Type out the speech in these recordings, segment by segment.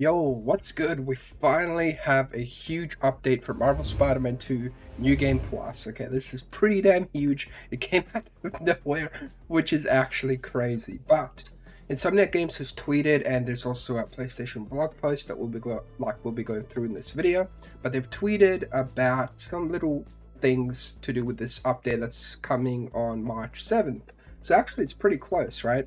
Yo, what's good? We finally have a huge update for Marvel Spider-Man 2 New Game Plus. Okay, this is pretty damn huge. It came out of nowhere, which is actually crazy. But Insomniac Games has tweeted, and there's also a PlayStation blog post that we'll be going through in this video. But they've tweeted about some little things to do with this update that's coming on March 7th. So actually, it's pretty close, right?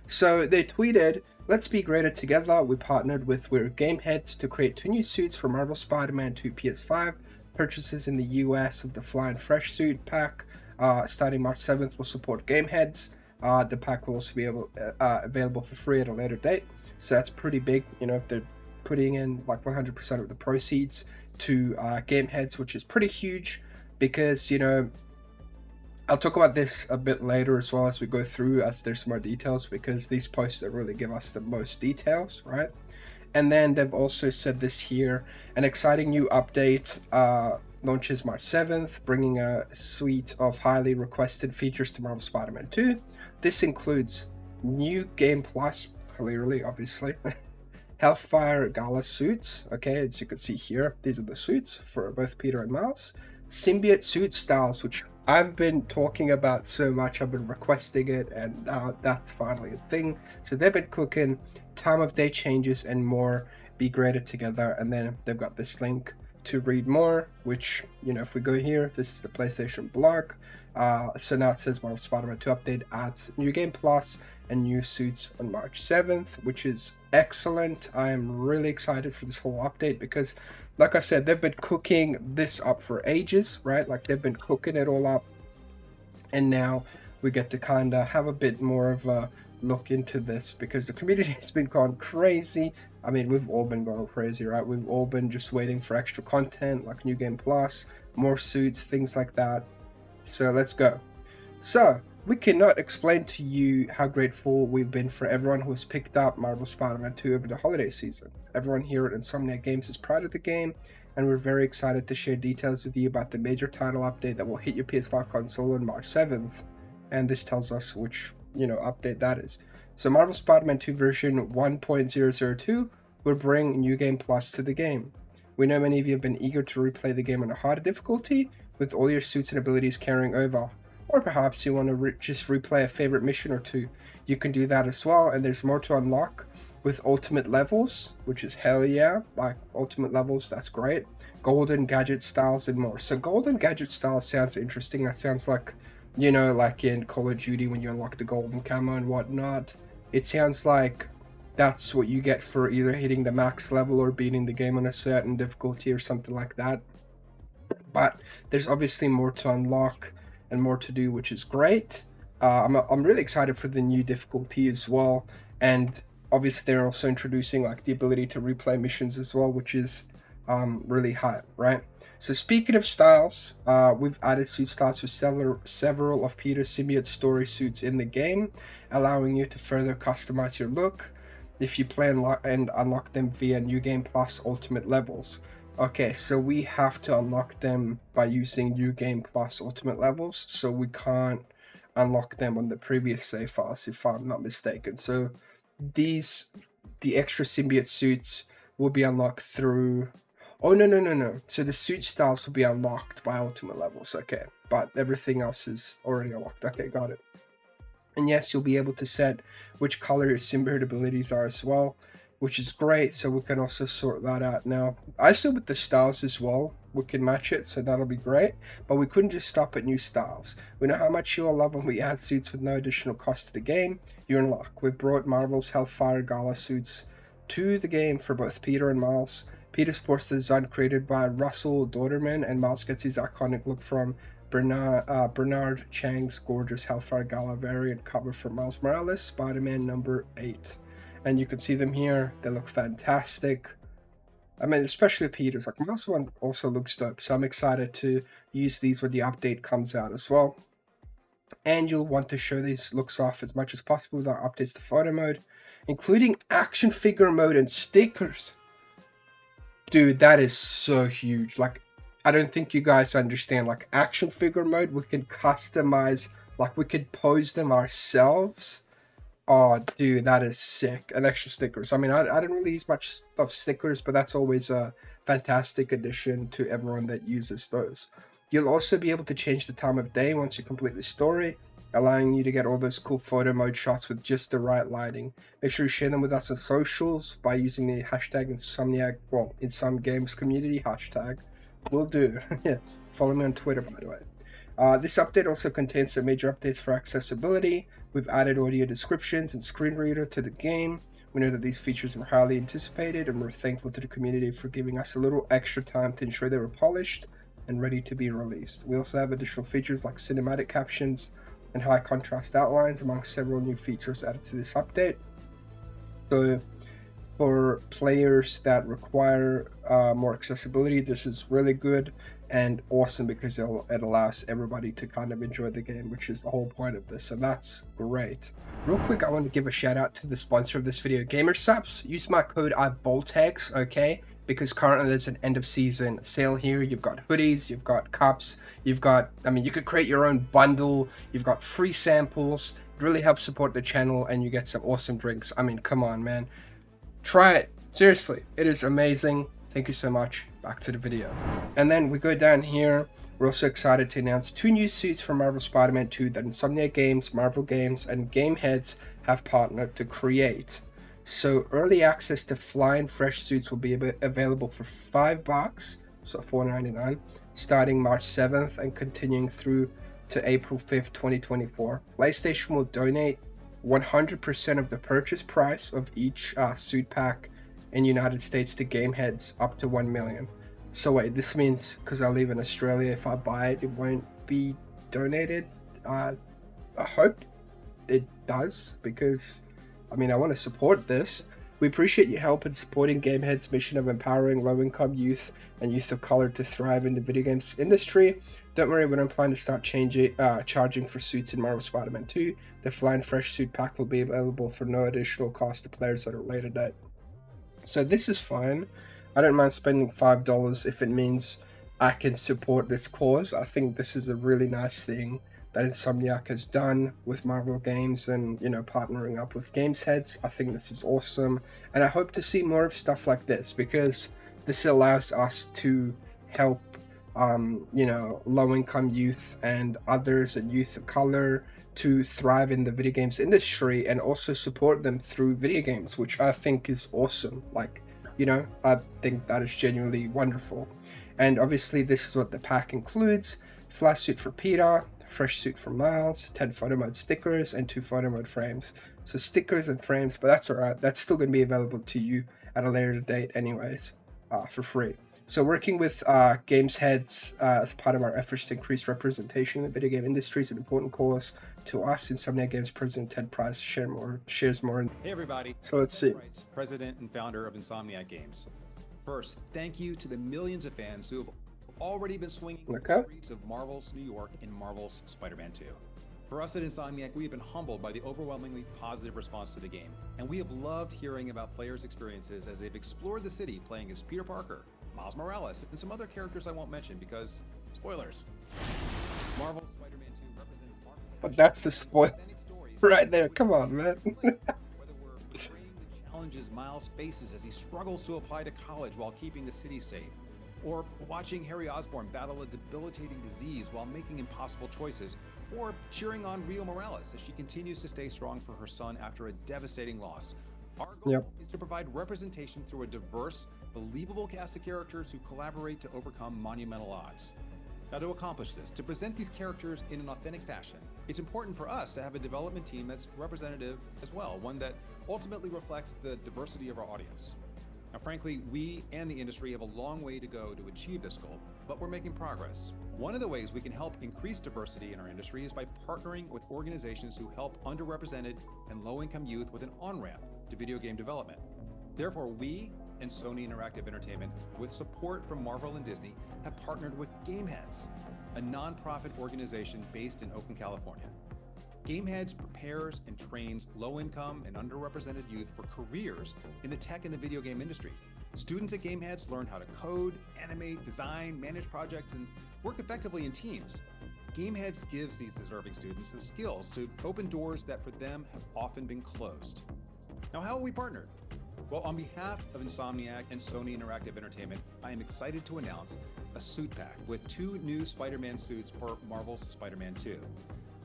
So they tweeted, "Let's be greater together. We partnered with Gameheads to create 2 new suits for Marvel Spider-Man 2 PS5. Purchases in the US of the Flying Fresh suit pack starting March 7th will support Gameheads. The pack will also be available for free at a later date." So that's pretty big, you know, if they're putting in like 100% of the proceeds to Gameheads, which is pretty huge because, you know, I'll talk about this a bit later as well as we go through, as there's more details, because these posts that really give us the most details, right? And then they've also said this here: an exciting new update launches March 7th, bringing a suite of highly requested features to Marvel Spider-Man 2. This includes new Game Plus, clearly, obviously, Hellfire Gala suits, okay, as you can see here, these are the suits for both Peter and Miles. Symbiote Suit Styles, which I've been talking about so much, I've been requesting it, and now that's finally a thing. So they've been cooking time of day changes and more, be greater together. And then they've got this link to read more, which, you know, if we go here, this is the PlayStation blog. So now it says Marvel Spider-Man 2 update adds new game plus and new suits on March 7th, which is excellent. I am really excited for this whole update because, like I said, they've been cooking this up for ages, right? Like, they've been cooking it all up, and now we get to kind of have a bit more of a look into this because the community has been gone crazy. I mean, we've all been going crazy, right? We've all been just waiting for extra content like New Game Plus, more suits, things like that. So let's go. So we cannot explain to you how grateful we've been for everyone who has picked up Marvel Spider-Man 2 over the holiday season. Everyone here at Insomniac Games is proud of the game, and we're very excited to share details with you about the major title update that will hit your PS5 console on March 7th. And this tells us which, you know, update that is. So Marvel Spider-Man 2 version 1.002 will bring New Game Plus to the game. We know many of you have been eager to replay the game on a harder difficulty, with all your suits and abilities carrying over. Or perhaps you want to just replay a favorite mission or two. You can do that as well, and there's more to unlock with ultimate levels, which is hell yeah, like ultimate levels, that's great. Golden Gadget styles and more. So Golden Gadget styles sounds interesting. That sounds like, you know, like in Call of Duty when you unlock the golden camo and whatnot. It sounds like that's what you get for either hitting the max level or beating the game on a certain difficulty or something like that. But there's obviously more to unlock and more to do, which is great. I'm really excited for the new difficulty as well, and obviously they're also introducing like the ability to replay missions as well, which is really hot, right? So speaking of styles, we've added suit styles for several of Peter's symbiote story suits in the game, allowing you to further customize your look if you play and unlock them via New Game Plus Ultimate levels. Okay, so we have to unlock them by using New Game Plus Ultimate levels, so we can't unlock them on the previous save files, if I'm not mistaken. So the extra symbiote suits will be unlocked through... Oh, no. So the suit styles will be unlocked by Ultimate levels, okay. But everything else is already unlocked. Okay, got it. And yes, you'll be able to set which color your symbiote abilities are as well, which is great, so we can also sort that out now. I saw with the styles as well, we can match it, so that'll be great, but we couldn't just stop at new styles. We know how much you'll love when we add suits with no additional cost to the game. You're in luck. We've brought Marvel's Hellfire Gala suits to the game for both Peter and Miles. Peter sports the design created by Russell Dauterman, and Miles gets his iconic look from Bernard Chang's gorgeous Hellfire Gala variant cover for Miles Morales, Spider-Man number 8. And you can see them here. They look fantastic. I mean, especially Peter's. Like, Miles one also looks dope. So I'm excited to use these when the update comes out as well. And you'll want to show these looks off as much as possible with our updates to photo mode, including action figure mode and stickers. Dude, that is so huge. Like, I don't think you guys understand. Like, action figure mode, we can customize. Like, we could pose them ourselves. Oh, dude, that is sick. And extra stickers. I mean, I didn't really use much of stickers, but that's always a fantastic addition to everyone that uses those. You'll also be able to change the time of day once you complete the story, allowing you to get all those cool photo mode shots with just the right lighting. Make sure you share them with us on socials by using the hashtag Insomniac, well, Insomniac Games community hashtag. Will do. Yeah, follow me on Twitter, by the way. This update also contains some major updates for accessibility. We've added audio descriptions and screen reader to the game. We know that these features were highly anticipated, and we're thankful to the community for giving us a little extra time to ensure they were polished and ready to be released. We also have additional features like cinematic captions and high contrast outlines, among several new features added to this update. So for players that require more accessibility, this is really good and awesome because it allows everybody to kind of enjoy the game, which is the whole point of this. So that's great. Real quick, I want to give a shout out to the sponsor of this video, Gamersupps. Use my code IVOLTEX, okay? Because currently there's an end of season sale here. You've got hoodies, you've got cups, you've got, I mean, you could create your own bundle, you've got free samples. It really helps support the channel, and you get some awesome drinks. I mean, come on, man. Try it. Seriously, it is amazing. Thank you so much. Back to the video. And then we go down here. We're also excited to announce 2 new suits for Marvel Spider-Man 2 that Insomniac Games, Marvel Games, and Gameheads have partnered to create. So early access to flying fresh suits will be available for $5, so $4.99, starting March 7th and continuing through to April 5th, 2024. PlayStation will donate 100% of the purchase price of each suit pack in United States to Gameheads up to $1 million. So wait, this means because I live in Australia, if I buy it, it won't be donated? I hope it does, because I mean, I want to support this. We appreciate your help in supporting Gameheads' mission of empowering low-income youth and youth of color to thrive in the video games industry. Don't worry, we don't plan to start charging for suits in Marvel Spider-Man 2. The Flying Fresh suit pack will be available for no additional cost to players at a later date. So this is fine. I don't mind spending $5 if it means I can support this cause. I think this is a really nice thing that Insomniac has done with Marvel Games and, you know, partnering up with Gamersupps. I think this is awesome, and I hope to see more of stuff like this, because this allows us to help you know, low-income youth and others and youth of color to thrive in the video games industry, and also support them through video games, which I think is awesome. Like, you know, I think that is genuinely wonderful. And obviously this is what the pack includes: flash suit for Peter, fresh suit for Miles, 10 photo mode stickers, and 2 photo mode frames. So stickers and frames, but that's alright, that's still going to be available to you at a later date anyways, for free. So working with Gamersheads as part of our efforts to increase representation in the video game industry is an important cause to us. Insomniac Games President Ted Price shares more. Hey everybody. So let's see. Price, President and founder of Insomniac Games. First, thank you to the millions of fans who have already been swinging the streets of Marvel's New York in Marvel's Spider-Man 2. For us at Insomniac, we have been humbled by the overwhelmingly positive response to the game, and we have loved hearing about players' experiences as they've explored the city playing as Peter Parker, Miles Morales, and some other characters I won't mention because spoilers. Marvel's Spider-Man 2 represents Marvel. But that's the spoiler right there. Come on, man. Whether we're portraying the challenges Miles faces as he struggles to apply to college while keeping the city safe, or watching Harry Osborn battle a debilitating disease while making impossible choices, or cheering on Rio Morales as she continues to stay strong for her son after a devastating loss. Our goal is to provide representation through a diverse, believable cast of characters who collaborate to overcome monumental odds. Now, to accomplish this, to present these characters in an authentic fashion, it's important for us to have a development team that's representative as well, one that ultimately reflects the diversity of our audience. Now, frankly, we and the industry have a long way to go to achieve this goal, but we're making progress. One of the ways we can help increase diversity in our industry is by partnering with organizations who help underrepresented and low-income youth with an on-ramp to video game development. Therefore, we and Sony Interactive Entertainment, with support from Marvel and Disney, have partnered with Gameheads, a nonprofit organization based in Oakland, California. Gameheads prepares and trains low-income and underrepresented youth for careers in the tech and the video game industry. Students at Gameheads learn how to code, animate, design, manage projects, and work effectively in teams. Gameheads gives these deserving students the skills to open doors that for them have often been closed. Now, how are we partnered? Well, on behalf of Insomniac and Sony Interactive Entertainment, I am excited to announce a suit pack with 2 new Spider-Man suits for Marvel's Spider-Man 2.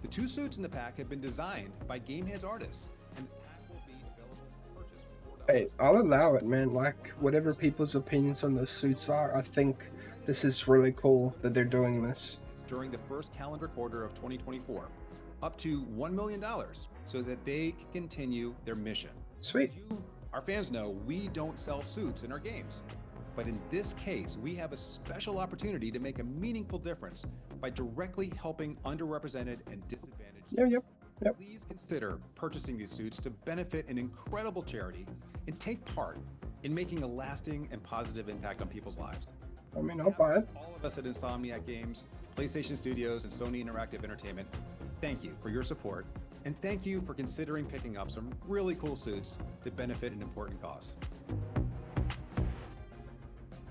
The 2 suits in the pack have been designed by Gameheads artists, and the pack will be available for purchase for $4. Hey, I'll allow it, man. Like, whatever people's opinions on the suits are, I think this is really cool that they're doing this. During the first calendar quarter of 2024, up to $1 million, so that they can continue their mission. Sweet. You, our fans, know we don't sell suits in our games. But in this case, we have a special opportunity to make a meaningful difference by directly helping underrepresented and disadvantaged. Yep. Please consider purchasing these suits to benefit an incredible charity and take part in making a lasting and positive impact on people's lives. I mean, I'll buy it. All of us at Insomniac Games, PlayStation Studios, and Sony Interactive Entertainment, thank you for your support, and thank you for considering picking up some really cool suits to benefit an important cause.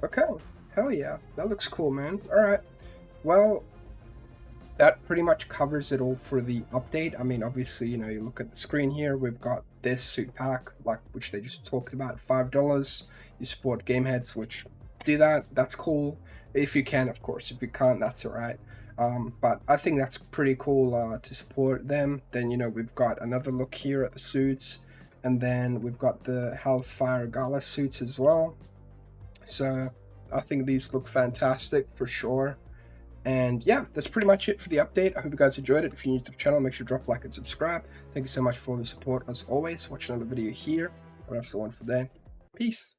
Okay, hell yeah, that looks cool, man. Alright, well, that pretty much covers it all for the update. I mean, obviously, you know, you look at the screen here, we've got this suit pack, like, which they just talked about, $5. You support Gameheads, which, do that, that's cool. If you can, of course. If you can't, that's alright. But I think that's pretty cool to support them. Then, you know, we've got another look here at the suits, and then we've got the Hellfire Gala suits as well. So I think these look fantastic for sure. And yeah, that's pretty much it for the update. I hope you guys enjoyed it. If you're new to the channel, make sure to drop a like and subscribe. Thank you so much for all the support as always. Watch another video here. Have a wonderful day. Peace.